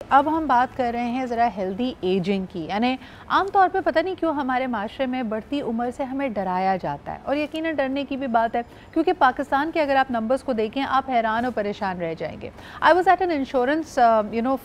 अब हम बात कर रहे हैं ज़रा हेल्दी एजिंग की, यानी आमतौर पे पता नहीं क्यों हमारे माशरे में बढ़ती उम्र से हमें डराया जाता है, और यकीनन डरने की भी बात है क्योंकि पाकिस्तान के अगर आप नंबर्स को देखें आप हैरान और परेशान रह जाएंगे। I was at an insurance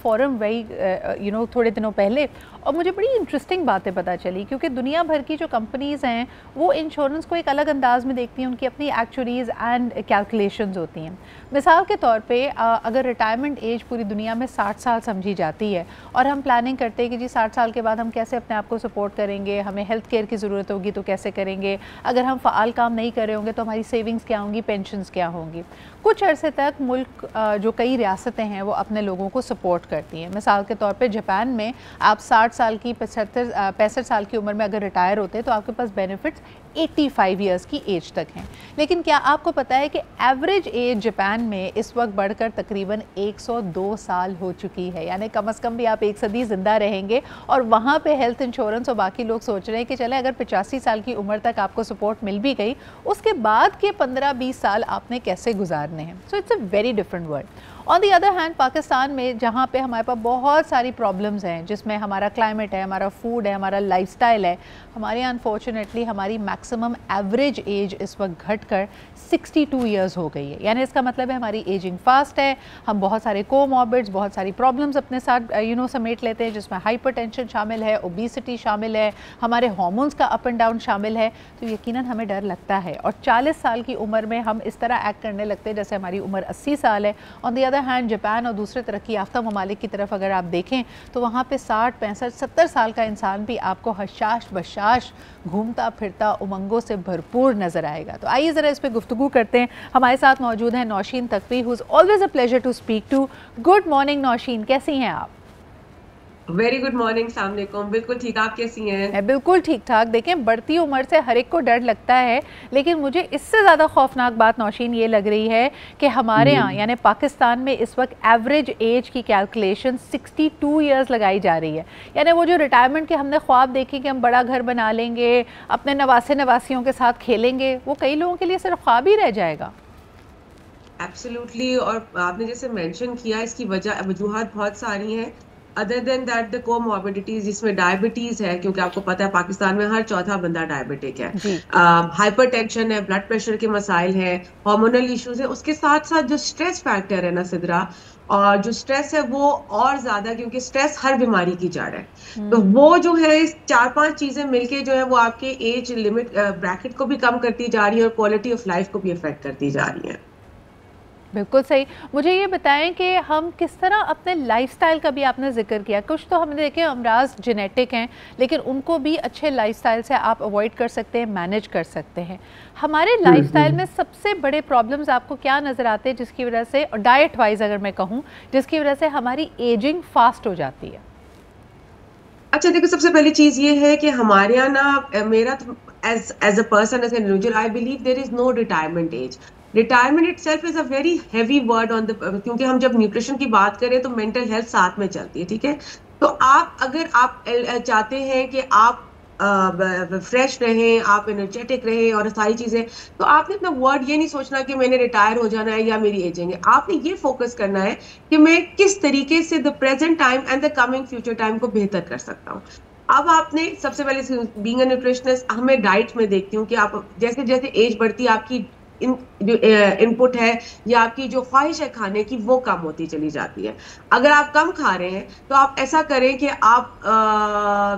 forum वही थोड़े दिनों पहले, और मुझे बड़ी इंटरेस्टिंग बातें पता चली क्योंकि दुनिया भर की जो कंपनीज़ हैं वो इंश्योरेंस को एक अलग अंदाज में देखती हैं, उनकी अपनी एक्चुअरीज़ एंड कैलकुलेशंस होती हैं। मिसाल के तौर पे अगर रिटायरमेंट एज पूरी दुनिया में 60 साल समझी जाती है और हम प्लानिंग करते हैं कि जी 60 साल के बाद हम कैसे अपने आप को सपोर्ट करेंगे, हमें हेल्थ केयर की ज़रूरत होगी तो कैसे करेंगे, अगर हम फ़ाल काम नहीं कर रहे होंगे तो हमारी सेविंग्स क्या होंगी, पेंशन्स क्या होंगी। कुछ अरसे तक मुल्क जो कई रियासतें हैं वो अपने लोगों को सपोर्ट करती हैं। मिसाल के तौर पे जापान में आप 60 साल की 65 साल की उम्र में अगर रिटायर होते हैं तो आपके पास बेनिफिट्स 85 ईयर्स की एज तक हैं। लेकिन क्या आपको पता है कि एवरेज एज जापान में इस वक्त बढ़कर तकरीबन 102 साल हो चुकी है, यानी कम से कम भी आप 1 सदी ज़िंदा रहेंगे। और वहाँ पे हेल्थ इंश्योरेंस और बाकी लोग सोच रहे हैं कि चले अगर 85 साल की उम्र तक आपको सपोर्ट मिल भी गई, उसके बाद के 15-20 साल आपने कैसे गुजारने हैं। So it's a very different world. On the other hand Pakistan में जहाँ पे हमारे पास बहुत सारी प्रॉब्लम्स हैं, जिसमें हमारा क्लाइमेट है, हमारा फूड है, हमारा लाइफस्टाइल है, हमारे अनफॉर्चुनेटली हमारी मैक्सिमम एवरेज एज इस वक्त घटकर 62 ईयर्स हो गई है। यानी इसका मतलब है हमारी एजिंग फास्ट है, हम बहुत सारे कोमॉर्बिड्स, बहुत सारी प्रॉब्लम्स अपने साथ समेट लेते हैं, जिसमें हाइपरटेंशन शामिल है, ओबेसिटी शामिल है, हमारे हार्मोन्स का अप एंड डाउन शामिल है। तो यकीनन हमें डर लगता है और 40 साल की उम्र में हम इस तरह एक्ट करने लगते हैं जैसे हमारी उम्र 80 साल है। On the other hand Japan और दूसरे तरक्की याफ्ता ममालिक की तरफ अगर आप देखें तो वहाँ पे 60, 65, 70 साल का इंसान भी आपको हशाश बशाश घूमता फिरता उमंगों से भरपूर नजर आएगा। तो आइए ज़रा इस पर गुफ्तगू करते हैं। हमारे साथ मौजूद हैं Naushin Taqvi, who is always a pleasure to speak to. Good morning Naushin, कैसी हैं आप? वेरी गुड मॉर्निंग, अस्सलाम वालेकुम। बिल्कुल ठीक, आप कैसी हैं? मैं बिल्कुल ठीक ठाक। देखें, बढ़ती उम्र से हर एक को डर लगता है, लेकिन मुझे इससे ज़्यादा खौफनाक बात नौशीन ये लग रही है कि हमारे यहाँ यानी पाकिस्तान में इस वक्त एवरेज एज की कैलकुलेशन 62 ईयर्स लगाई जा रही है। यानी वो जो रिटायरमेंट के हमने ख्वाब देखे कि हम बड़ा घर बना लेंगे, अपने नवासे नवासियों के साथ खेलेंगे, वो कई लोगों के लिए सिर्फ ख्वाब ही रह जाएगा। एब्सोल्युटली। और आपने जैसे मेंशन किया, इसकी वजूहात बहुत सारी हैं। Other than that the comorbidities, जिसमें डायबिटीज है, क्योंकि आपको पता है पाकिस्तान में हर चौथा बंदा डायबिटिक है। जी। हाइपरटेंशन है, ब्लड प्रेशर के मसाइल हैं, हार्मोनल इश्यूज है। उसके साथ साथ जो स्ट्रेस फैक्टर है ना सिद्रा, और जो स्ट्रेस है वो और ज्यादा, क्योंकि स्ट्रेस हर बीमारी की जड़ है। तो वो जो है, इस 4-5 चीजें मिलके जो है वो आपके एज लिमिट ब्रैकेट को भी कम करती जा रही है और क्वालिटी ऑफ लाइफ को भी अफेक्ट करती जा रही है। बिल्कुल सही। मुझे ये बताएं कि हम किस तरह अपने लाइफस्टाइल का भी आपने जिक्र किया, कुछ तो हमने देखे अमराज जेनेटिक हैं, लेकिन उनको भी अच्छे लाइफस्टाइल से आप अवॉइड कर सकते हैं, मैनेज कर सकते हैं। हमारे लाइफस्टाइल में सबसे बड़े प्रॉब्लम्स आपको क्या नज़र आते हैं जिसकी वजह से, और डाइट वाइज अगर मैं कहूँ, जिसकी वजह से हमारी एजिंग फास्ट हो जाती है? अच्छा देखो, सबसे पहली चीज ये है कि हमारे यहाँ ना, मेरा as as a person, as an individual, I believe there is no retirement age. Retirement itself is a very heavy word on the, क्योंकि हम जब न्यूट्रिशन की बात करें तो मेंटल हेल्थ साथ में चलती है, ठीक है। तो आप अगर आप चाहते हैं कि आप फ्रेश रहें, आप एनर्जेटिक रहें और सारी चीजें, तो आपने अपना वर्ड ये नहीं सोचना कि मैंने रिटायर हो जाना है या मेरी एजिंग है। आपने ये फोकस करना है कि मैं किस तरीके से the present time and the coming future time को बेहतर कर सकता हूँ। अब आपने सबसे पहले, बीइंग अ न्यूट्रिशनिस्ट, हमें डाइट में देखती हूँ कि आप जैसे जैसे एज बढ़ती है, आपकी जो इनपुट है या आपकी जो ख्वाहिश है खाने की, वो कम होती चली जाती है। अगर आप कम खा रहे हैं तो आप ऐसा करें कि आप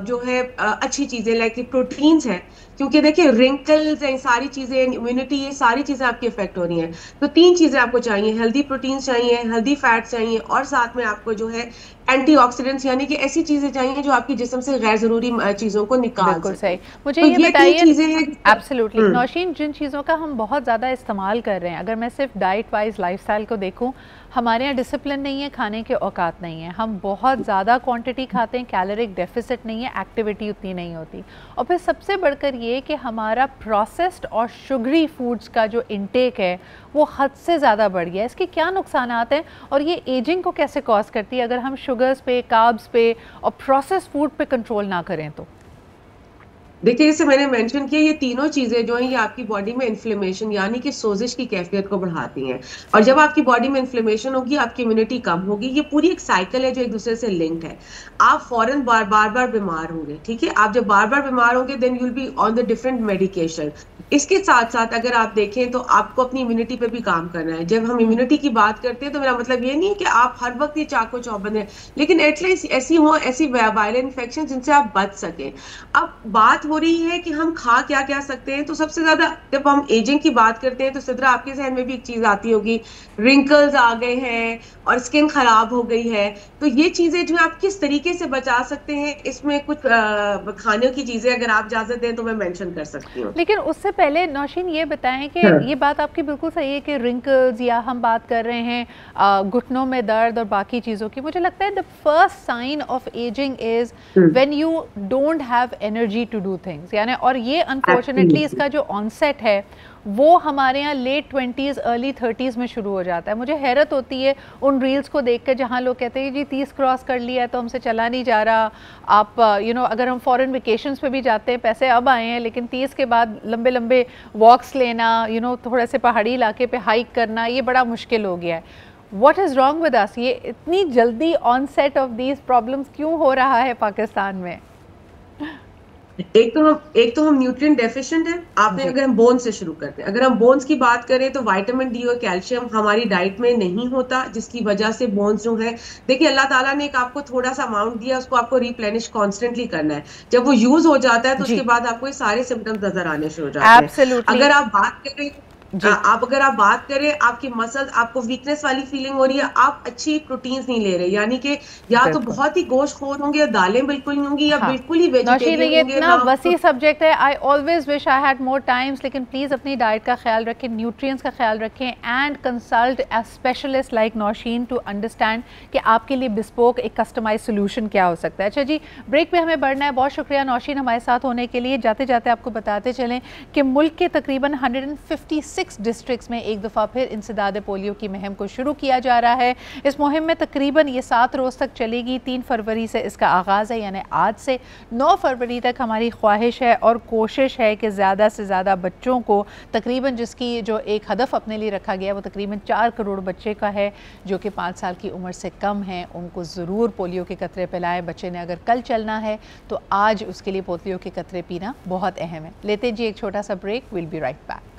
जो है अच्छी चीजें लाइक प्रोटीन्स हैं, क्योंकि देखिए रिंकल्स हैं, सारी चीजें, इम्यूनिटी, ये सारी चीजें आपकी इफेक्ट हो रही हैं। तो 3 चीजें आपको चाहिए: हेल्दी प्रोटीन्स चाहिए, हेल्दी फैट्स चाहिए, और साथ में आपको जो है एंटीऑक्सीडेंट्स, यानी कि ऐसी चीजें चाहिए जो आपकी जिस्म से गैर जरूरी चीजों को निकाल बिल्कुल सके। सही। मुझे तो ये ये 3 बताइए, चीजें हैं। एब्सोल्युटली नौशीन, जिन चीज़ों का हम बहुत ज़्यादा इस्तेमाल कर रहे हैं, अगर मैं सिर्फ डाइट वाइज लाइफस्टाइल को देखूं, हमारे यहाँ डिसिप्लिन नहीं है, खाने के औकात नहीं है, हम बहुत ज़्यादा क्वांटिटी खाते हैं, कैलोरिक डेफिसिट नहीं है, एक्टिविटी उतनी नहीं होती, और फिर सबसे बढ़कर ये कि हमारा प्रोसेस्ड और शुगरी फूड्स का जो इंटेक है वो हद से ज़्यादा बढ़ गया है। इसके क्या नुकसानात हैं और ये एजिंग को कैसे कॉज करती है अगर हम शुगर्स पे, कार्ब्स पे और प्रोसेस्ड फूड पे कंट्रोल ना करें तो? देखिए, जैसे मैंने मेंशन किया, ये तीनों चीजें जो हैं ये आपकी बॉडी में इन्फ्लेमेशन यानी कि सोजिश की कैफियत को बढ़ाती हैं। और जब आपकी बॉडी में इन्फ्लेमेशन होगी, आपकी इम्यूनिटी कम होगी। ये पूरी एक साइकिल है जो एक दूसरे से लिंक्ड है। आप फौरन बार बार बीमार होंगे, ठीक है। आप जब बार बार बीमार होंगे, then you will be on the different medication. इसके साथ साथ अगर आप देखें तो आपको अपनी इम्यूनिटी पे भी काम करना है। जब हम इम्यूनिटी की बात करते हैं तो मेरा मतलब ये नहीं है कि आप हर वक्त ये चाको चौबंद है, लेकिन एटलीस्ट ऐसी हो, ऐसी वायरल इन्फेक्शन जिनसे आप बच सकें। अब बात हो रही है कि हम खा क्या क्या सकते हैं। तो सबसे ज्यादा जब हम एजिंग की बात करते हैं तो सिद्रा आपके जहन में भी एक चीज आती होगी, रिंकल्स आ गए हैं और स्किन खराब हो गई है। तो ये चीजें जो आप किस तरीके से बचा सकते हैं, इसमें कुछ खाने की चीजें अगर आप इजाजत दें तो मैं मेंशन कर सकती हूँ। लेकिन उससे पहले नौशीन ये बताएं कि हाँ। ये बात आपकी बिल्कुल सही है कि रिंकल्स या हम बात कर रहे हैं घुटनों में दर्द और बाकी चीज़ों की, मुझे लगता है the first sign of ageing is when you don't have energy to do things, यानी और ये अनफॉर्चुनेटली इसका जो ऑनसेट है वो हमारे यहाँ लेट 20s अर्ली 30s में शुरू हो जाता है। मुझे हैरत होती है उन रील्स को देख कर जहाँ लोग कहते हैं जी 30 क्रॉस कर लिया है तो हमसे चला नहीं जा रहा। आप अगर हम फॉरेन वेकेशंस पे भी जाते हैं, पैसे अब आए हैं लेकिन 30 के बाद लंबे लंबे वॉक्स लेना, थोड़े से पहाड़ी इलाके पे हाइक करना, ये बड़ा मुश्किल हो गया है। What is wrong with us? ये इतनी जल्दी ऑनसेट ऑफ दीज प्रॉब्लम्स क्यों हो रहा है पाकिस्तान में? एक तो हम न्यूट्रिएंट डेफिशिएंट है। आपने, अगर हम बोन से शुरू करते हैं, अगर हम बोन्स की बात करें तो विटामिन डी और कैल्शियम हमारी डाइट में नहीं होता, जिसकी वजह से बोन्स जो है, देखिए अल्लाह ताला ने एक आपको थोड़ा सा अमाउंट दिया, उसको आपको रिप्लेनिश कॉन्स्टेंटली करना है। जब वो यूज हो जाता है तो उसके बाद आपको ये सारे सिम्टम्स नजर आने शुरू हो जाते हैं। एब्सोल्युटली अगर आप बात करें आपकी मसल्स, आपको वीकनेस वाली फीलिंग हो रही है, आप अच्छी प्रोटीन्स नहीं ले रहे, यानी कि या तो बहुत ही गोश्तखोर होंगे या दालें बिल्कुल नहीं होंगी या बिल्कुल ही वेजिटेरियन ये होंगे। इतना वसी सब्जेक्ट है, I always wish I had more times, लेकिन प्लीज़ अपनी डाइट का ख्याल रखें, न्यूट्रिएंट्स का ख्याल रखें and consult a specialist like Naushin to understand कि आपके लिए बिस्पोक एक कस्टमाइज सोल्यूशन क्या हो सकता है। अच्छा जी, ब्रेक पे हमें बढ़ना है। बहुत शुक्रिया नौशीन हमारे साथ होने के लिए। जाते जाते आपको बताते चलें कि मुल्क के तकरीबन 156 डिस्ट्रिक्ट्स में एक दफ़ा फिर इंसदाद पोलियो की मुहिम को शुरू किया जा रहा है। इस मुहिम में तकरीबन ये 7 रोज़ तक चलेगी। 3 फरवरी से इसका आगाज़ है, यानी आज से 9 फरवरी तक हमारी ख्वाहिश है और कोशिश है कि ज़्यादा से ज़्यादा बच्चों को, तकरीबन जिसकी जो एक हदफ अपने लिए रखा गया वो तकरीबन 4 करोड़ बच्चे का है जो कि 5 साल की उम्र से कम हैं, उनको ज़रूर पोलियो के कतरे पिलाएं। बच्चे ने अगर कल चलना है तो आज उसके लिए पोलियो के कतरे पीना बहुत अहम है। लेते जी एक छोटा सा break, will be right back.